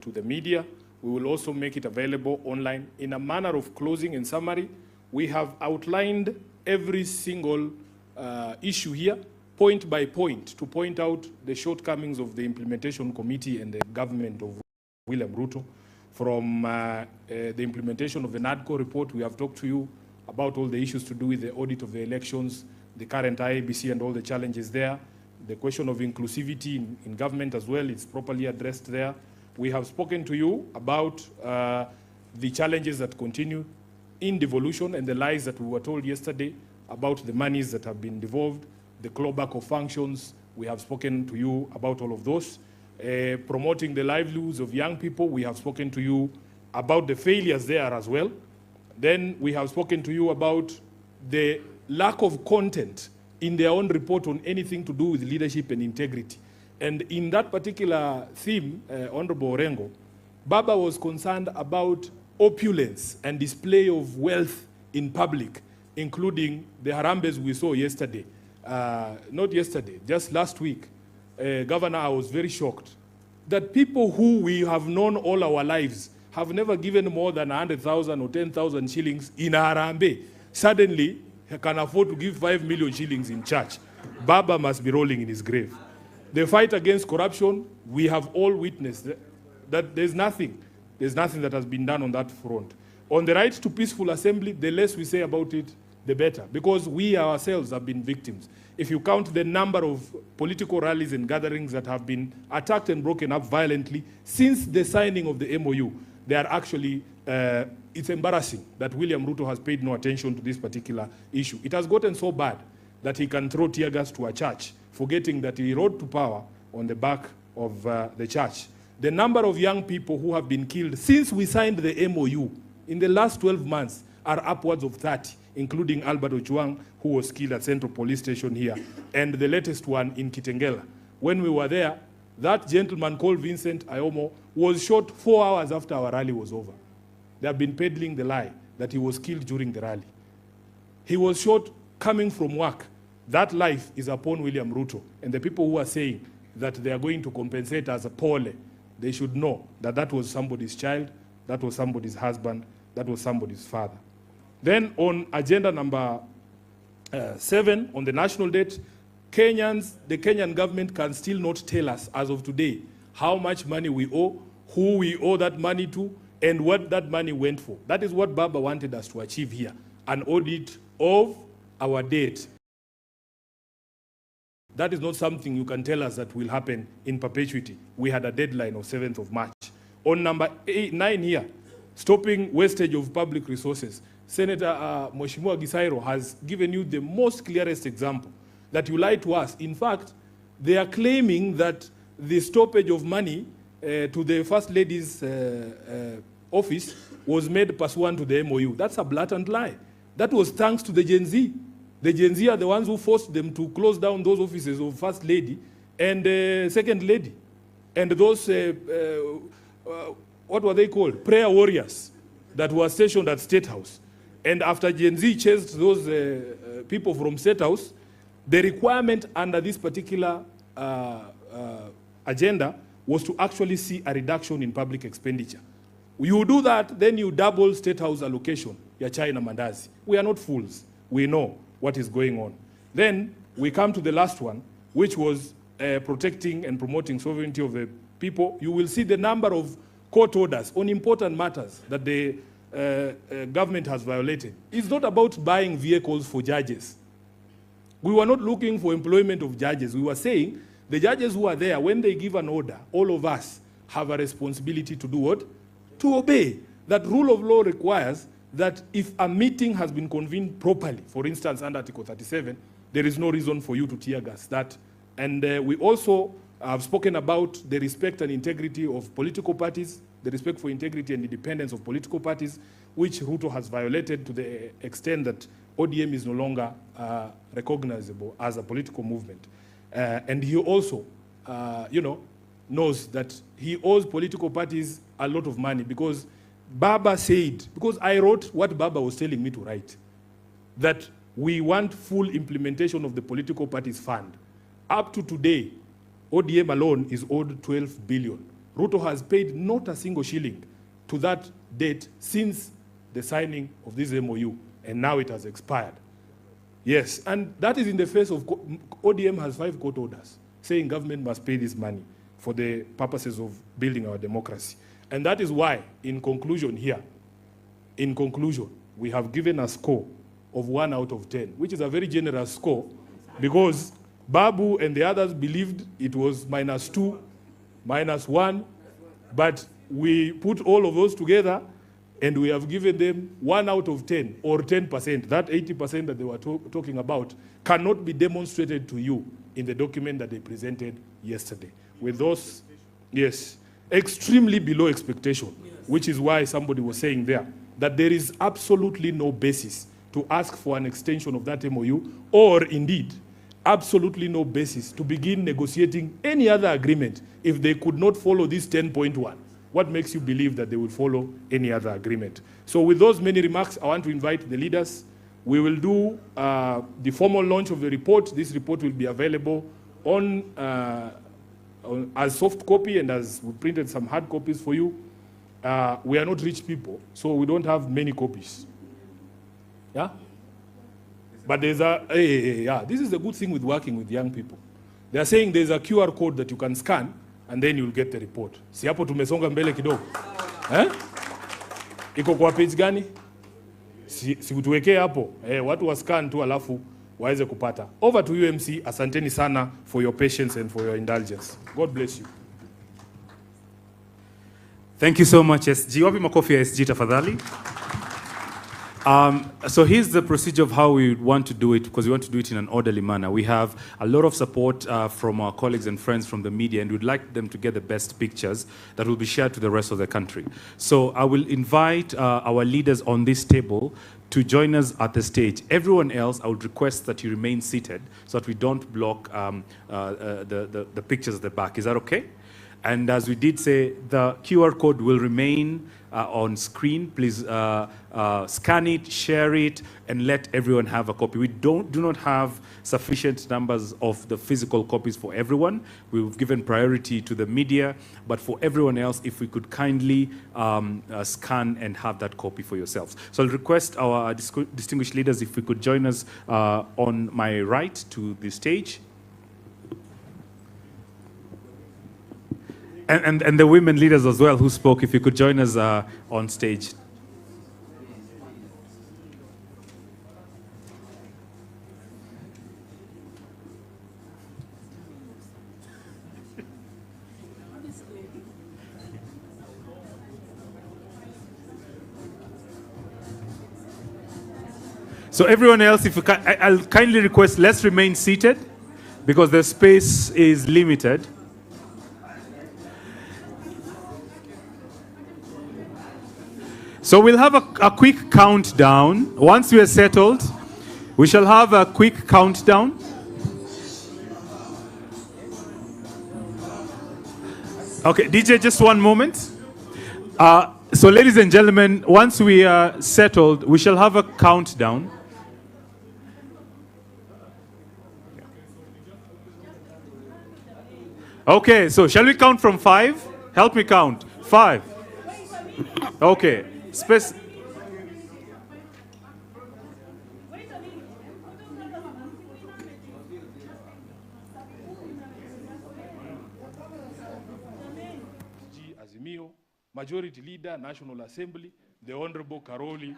to the media. We will also make it available online. In a manner of closing and summary, we have outlined every single issue here, point by point, to point out the shortcomings of the implementation committee and the government of William Ruto. From the implementation of the NADCO report, we have talked to you about all the issues to do with the audit of the elections, the current IABC and all the challenges there. The question of inclusivity in government as well is properly addressed there. We have spoken to you about the challenges that continue in devolution and the lies that we were told yesterday about the monies that have been devolved, the clawback of functions. We have spoken to you about all of those. Promoting the livelihoods of young people, we have spoken to you about the failures there as well. Then we have spoken to you about the lack of content in their own report on anything to do with leadership and integrity. And in that particular theme, Honorable Orengo, Baba was concerned about opulence and display of wealth in public, including the harambes we saw yesterday. Not yesterday, just last week. Governor, I was very shocked that people who we have known all our lives have never given more than 100,000 or 10,000 shillings in Harambe. Suddenly, he can afford to give 5 million shillings in church. Baba must be rolling in his grave. The fight against corruption, we have all witnessed that there's nothing that has been done on that front. On the right to peaceful assembly, the less we say about it, the better, because we ourselves have been victims. If you count the number of political rallies and gatherings that have been attacked and broken up violently since the signing of the MOU, they are actually, it's embarrassing that William Ruto has paid no attention to this particular issue. It has gotten so bad that he can throw tear gas to a church, forgetting that he rode to power on the back of the church. The number of young people who have been killed since we signed the MOU in the last 12 months are upwards of 30, including Albert Ojuang, who was killed at Central Police Station here, and the latest one in Kitengela. When we were there, that gentleman called Vincent Ayomo was shot 4 hours after our rally was over. They have been peddling the lie that he was killed during the rally. He was shot coming from work. That life is upon William Ruto. And the people who are saying that they are going to compensate as a pole, they should know that that was somebody's child, that was somebody's husband, that was somebody's father. Then on agenda number 7, on the national debt, the Kenyan government can still not tell us as of today how much money we owe, who we owe that money to, and what that money went for. That is what Baba wanted us to achieve here, an audit of our debt. That is not something you can tell us that will happen in perpetuity. We had a deadline of 7th of March. On number 9 here, stopping wastage of public resources, Senator Mheshimiwa Gisairo has given you the most clearest example that you lied to us. In fact, they are claiming that the stoppage of money to the First Lady's office was made pursuant to the MOU. That's a blatant lie. That was thanks to the Gen Z. The Gen Z are the ones who forced them to close down those offices of First Lady and Second Lady. And those, what were they called? Prayer warriors that were stationed at State House. And after Gen Z chased those people from State House, the requirement under this particular agenda was to actually see a reduction in public expenditure. You do that, then you double State House allocation, ya China Mandazi. We are not fools. We know what is going on. Then we come to the last one, which was protecting and promoting sovereignty of the people. You will see the number of court orders on important matters that the government has violated. It's not about buying vehicles for judges. We were not looking for employment of judges. We were saying the judges who are there, when they give an order, all of us have a responsibility to do what? To obey. That rule of law requires that if a meeting has been convened properly, for instance, under Article 37, there is no reason for you to tear gas that. And we also have spoken about the respect and integrity of political parties, the respect for integrity and independence of political parties, which Ruto has violated to the extent that ODM is no longer recognizable as a political movement. And he also, knows that he owes political parties a lot of money because Baba said, because I wrote what Baba was telling me to write, that we want full implementation of the political parties fund. Up to today, ODM alone is owed 12 billion. Ruto has paid not a single shilling to that date since the signing of this MOU, and now it has expired. Yes, and that is in the face of ODM has 5 court orders saying government must pay this money for the purposes of building our democracy. And that is why, in conclusion here, we have given a score of 1 out of 10, which is a very generous score, because Babu and the others believed it was -2, -1, but we put all of those together and we have given them 1 out of 10, or 10%. That 80% that they were talking about cannot be demonstrated to you in the document that they presented yesterday. With those, yes, extremely below expectation, which is why somebody was saying there that there is absolutely no basis to ask for an extension of that MOU, or indeed, absolutely no basis to begin negotiating any other agreement if they could not follow this 10.1. What makes you believe that they will follow any other agreement? So with those many remarks, I want to invite the leaders. We will do the formal launch of the report. This report will be available on as soft copy, and as we printed some hard copies for you. We are not rich people, so we don't have many copies. Yeah? But there's yeah, this is the good thing with working with young people. They are saying there's a QR code that you can scan, and then you'll get the report. Si hapo tumesonga mbele kidogo. Iko kwa page gani? Si utuwekee hapo. Watu wa scan tu alafu waweze kupata. Over to UMC. Asanteni sana for your patience and for your indulgence. God bless you. Thank you so much, SG. Wapi makofi ya SG tafadhali? So here's the procedure of how we want to do it, because we want to do it in an orderly manner. We have a lot of support from our colleagues and friends from the media, and we'd like them to get the best pictures that will be shared to the rest of the country. So I will invite our leaders on this table to join us at the stage. Everyone else, I would request that you remain seated so that we don't block the pictures at the back. Is that okay? And as we did say, the QR code will remain on screen. Please scan it, share it, and let everyone have a copy. We do not have sufficient numbers of the physical copies for everyone. We've given priority to the media, but for everyone else, if we could kindly scan and have that copy for yourselves. So I'll request our distinguished leaders if we could join us on my right to the stage. And the women leaders as well who spoke, if you could join us on stage. So everyone else, if you can, I'll kindly request, let's remain seated because the space is limited. So we'll have a quick countdown. Once we are settled, we shall have a quick countdown. Okay, DJ, just one moment. So ladies and gentlemen, once we are settled, we shall have a countdown. Okay, so shall we count from 5? Help me count. 5. Okay. Space. Azimio, Majority Leader, National Assembly, the Honorable Karoli.